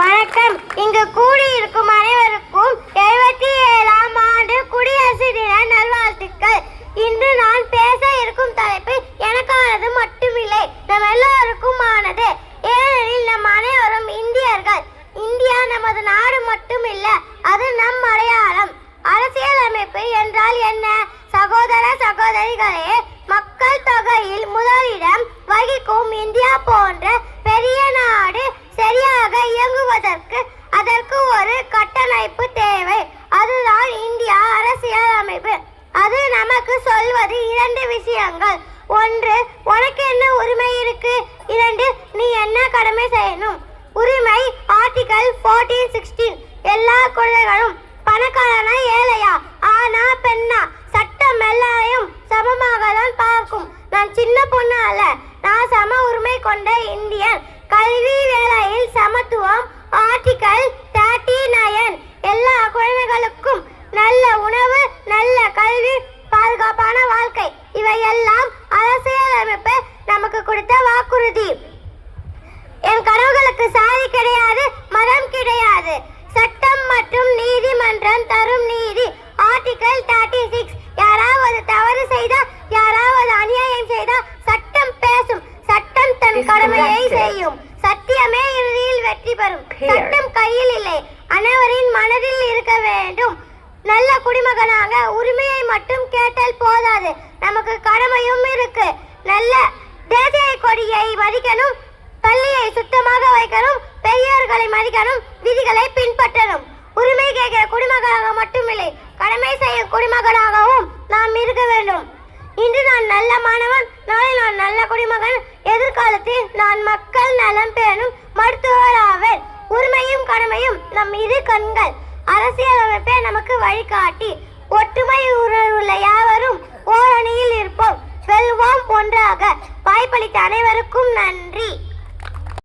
வணக்கம். இங்கு கூடியிருக்கும் அனைவருக்கும் 77ஆம் ஆண்டு குடியரசு தின நல்வாழ்த்துக்கள். இன்று நான் பேச இருக்கும் தலைப்பு எனக்கானது மட்டுமில்லை, நம் எல்லோருக்குமானது. ஏனெனில் நம் அனைவரும் இந்தியர்கள். இந்தியா நமது நாடு மட்டுமில்ல, அது நம் அடையாளம். அரசியலமைப்பு என்றால் என்ன? சகோதர சகோதரிகளே, மக்கள் தொகையில் முதலிடம் வகிக்கும் இந்தியா போன்ற பெரிய நாடு சரியாக இயங்குவதற்கு அதற்கு ஒரு கட்டமைப்பு தேவை. அதுதான் இந்தியா அரசியல் அமைப்பு. அது நமக்கு சொல்வது இரண்டு விஷயங்கள். ஒன்று, உனக்கு என்ன உரிமை இருக்கு. இரண்டு, நீ என்ன கடமை செய்யணும். உரிமை ஆர்டிகல் 14-16. எல்லா குழந்தைகளும் பணக்காரனா ஏழையா, ஆனா பெண்ணா, சட்டம் எல்லாரையும் சமமாக தான் பார்க்கும். நான் சின்ன பொண்ணு அல்ல, நான் சம உரிமை கொண்ட இந்தியன். கல்வி வேலையில் சமத்துவம் ஆர்டிகல் 39. எல்லா குழந்தைகளுக்கும் நல்ல உணவு, நல்ல கல்வி, பாதுகாப்பான வாழ்க்கை, இவையெல்லாம் அரசியலமைப்பு நமக்கு கொடுத்த வாக்குறுதி. என் கனவுகளுக்கு சாதி கிடையாது, மதம் கிடையாது. சட்டம் மற்றும் நீதிமன்றம் தரும் நீதி ஆர்டிகல் 36. யாராவது தவறு செய்தால், யாராவது அநியாயம் செய்தால் சட்டம் பேசும். சட்டம் தன் கடமையை செய்யும். சத்தியமே இறுதியில் வெற்றி பெறும். சட்டம் கையில் இல்லை, அனைவரின் மனதில் இருக்க வேண்டும். நல்ல குடிமகனாக உரிமையை மட்டும் கேட்டால் போதாது, நமக்கு கடமையும் இருக்கு. நல்ல தேசிய கொடியை மதிக்கணும், பள்ளியை சுத்தமாக வைக்கணும், பெரியோர்களை மதிக்கணும், விதிகளை பின்பற்றணும். உரிமை கேட்கிற குடிமகனாக மட்டுமில்லை, கடமை செய்யும் குடிமகனாகவும் நாம் இருக்க வேண்டும். இன்று நான் நல்ல மாணவன், நாளை நான் நல்ல குடிமகன், எதிர்காலத்தில் நான் மக்கள் நலம் பேணும் மருத்துவர் ஆவேன். உரிமையும் கடமையும் நம் இரு கண்கள். அரசியலமைப்பே நமக்கு வழிகாட்டி. ஒற்றுமை உள்ள யாவரும் ஓரணியில் இருப்போம், வெல்வோம் ஒன்றாக. வாய்ப்பளித்த அனைவருக்கும் நன்றி.